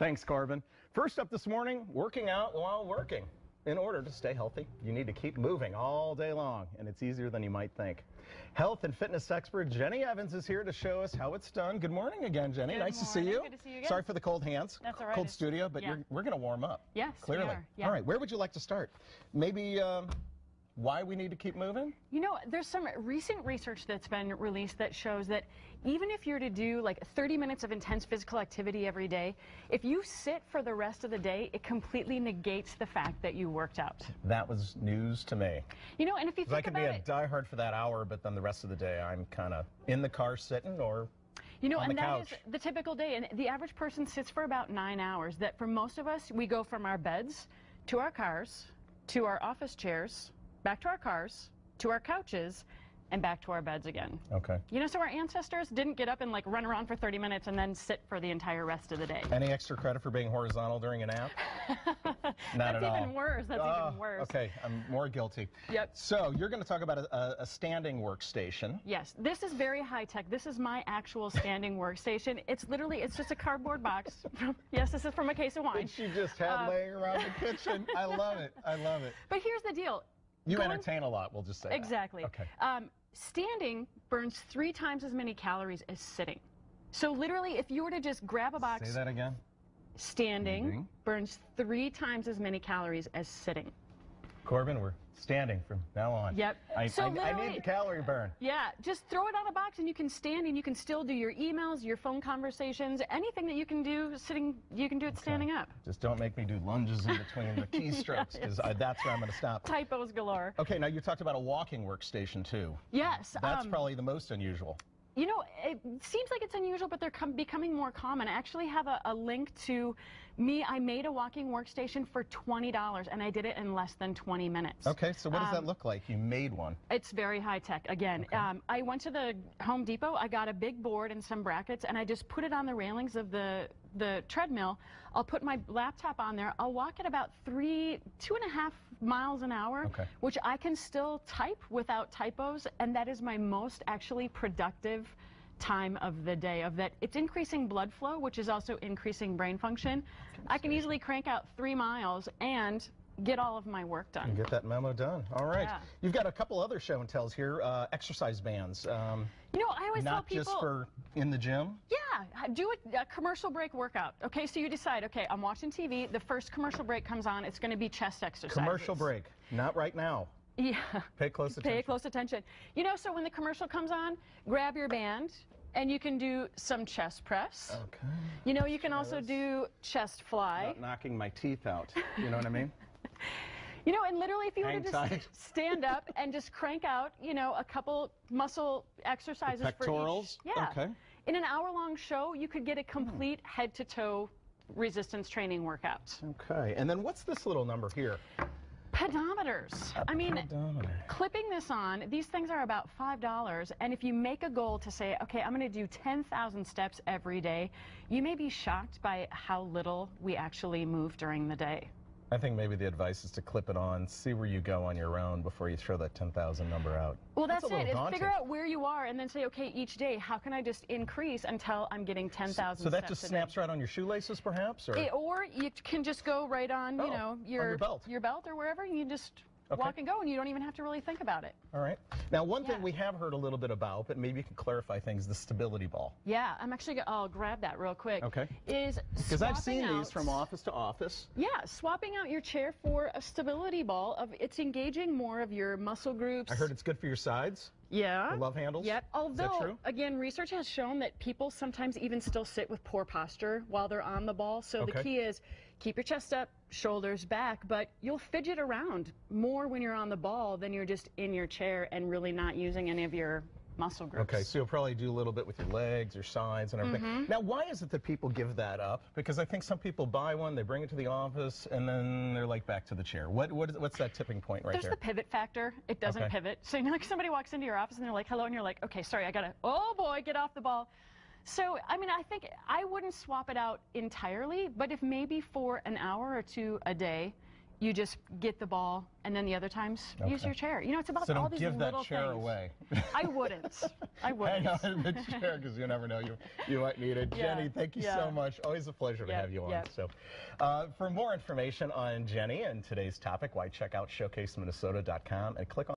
Thanks, Corbin. First up this morning, working out while working. In order to stay healthy, you need to keep moving all day long, and it's easier than you might think. Health and fitness expert Jenny Evans is here to show us how it's done. Good morning again, Jenny. Nice to see you. Good to see you again. Sorry for the cold hands. That's all right. Cold studio, but we're going to warm up. Yes, clearly. we are. Yeah. All right, where would you like to start? Maybe why we need to keep moving? You know, there's some recent research that's been released that shows that even if you're to do like 30 minutes of intense physical activity every day, if you sit for the rest of the day, it completely negates the fact that you worked out. That was news to me. You know, and if you think about it, I could be a diehard for that hour, but then the rest of the day I'm kind of in the car sitting or and that is the typical day. And the average person sits for about 9 hours. That for most of us, we go from our beds to our cars, to our office chairs, back to our cars, to our couches, and back to our beds again. Okay. You know, so our ancestors didn't get up and like run around for 30 minutes and then sit for the entire rest of the day. Any extra credit for being horizontal during a nap? Not at all. That's even worse. That's even worse. Okay, I'm more guilty. Yep. So you're going to talk about a standing workstation. Yes, this is very high tech. This is my actual standing workstation. It's literally, it's just a cardboard box. Yes, this is from a case of wine. That she just had laying around the kitchen. I love it. I love it. But here's the deal. You entertain a lot, we'll just say exactly. that. Okay. Standing burns 3 times as many calories as sitting. So literally, if you were to just grab a box... Say that again. Standing burns 3 times as many calories as sitting. Corbin, we're standing from now on. Yep. I need the calorie burn. Yeah, just throw it on a box and you can stand and you can still do your emails, your phone conversations, anything that you can do sitting, you can do it standing up. Just don't make me do lunges in between the keystrokes, because that's where I'm going to stop. Typos galore. Okay, now you talked about a walking workstation too. Yes. That's probably the most unusual. You know, it seems like it's unusual, but they're becoming more common. I actually have a link to me. I made a walking workstation for $20, and I did it in less than 20 minutes. Okay, so what does that look like? You made one. It's very high tech. Again, I went to the Home Depot. I got a big board and some brackets, and I just put it on the railings of the treadmill. I'll put my laptop on there. I'll walk at about 2.5 miles an hour, which I can still type without typos, and that is my most actually productive time of the day. It's increasing blood flow, which is also increasing brain function. I can easily crank out 3 miles and get all of my work done. And get that memo done. All right. Yeah. You've got a couple other show and tells here. Exercise bands. You know, I always tell people, not just for in the gym. Yeah, do a commercial break workout. Okay, so you decide, okay, I'm watching TV. The first commercial break comes on. It's going to be chest exercises. Commercial break. Not right now. Yeah. Pay close attention. Pay close attention. You know, so when the commercial comes on, grab your band, and you can do some chest press. Okay. You know, you can also do chest fly. Not knocking my teeth out. You know what I mean? You know, and literally if you were to just stand up and just crank out, you know, a couple muscle exercises for pectorals? For each. Yeah. Okay. In an hour-long show, you could get a complete head-to-toe resistance training workout. Okay. And then what's this little number here? Pedometers. I mean, clipping this on, these things are about $5, and if you make a goal to say, okay, I'm going to do 10,000 steps every day, you may be shocked by how little we actually move during the day. I think maybe the advice is to clip it on, see where you go on your own before you throw that 10,000 number out. Well, that's it. Figure out where you are and then say, okay, each day, how can I just increase until I'm getting 10,000 steps? So that just snaps right on your shoelaces, perhaps? Or you can just go right on, you know, your belt or wherever, and you just walk and go, and you don't even have to really think about it. All right. Now, one thing we have heard a little bit about, but maybe you can clarify things, the stability ball. Yeah, I'm actually going to grab that real quick. Okay. Because I've seen these from office to office. Yeah, swapping out your chair for a stability ball. It's engaging more of your muscle groups. I heard it's good for your sides. Yeah. The love handles. Yep. Although, is that true? Again, research has shown that people sometimes even still sit with poor posture while they're on the ball. So the key is keep your chest up, shoulders back, but you'll fidget around more when you're on the ball than you're just in your chair and really not using any of your muscle groups. Okay, so you'll probably do a little bit with your legs, your sides, and everything. Now, why is it that people give that up? Because I think some people buy one, they bring it to the office, and then they're like back to the chair. What's that tipping point right there? There's the pivot factor. It doesn't pivot. So you know, like somebody walks into your office and they're like, hello, and you're like, okay, sorry, I gotta, oh boy, get off the ball. So, I mean, I think I wouldn't swap it out entirely, but if maybe for an hour or two a day, you just get the ball, and then the other times use your chair. You know, it's about so all don't these give little that chair things. away. I wouldn't. I wouldn't. Hang on to the chair because you never know, you might need it. Yeah, Jenny, thank you so much. Always a pleasure to have you on. Yep. So, for more information on Jenny and today's topic, why check out showcaseminnesota.com and click on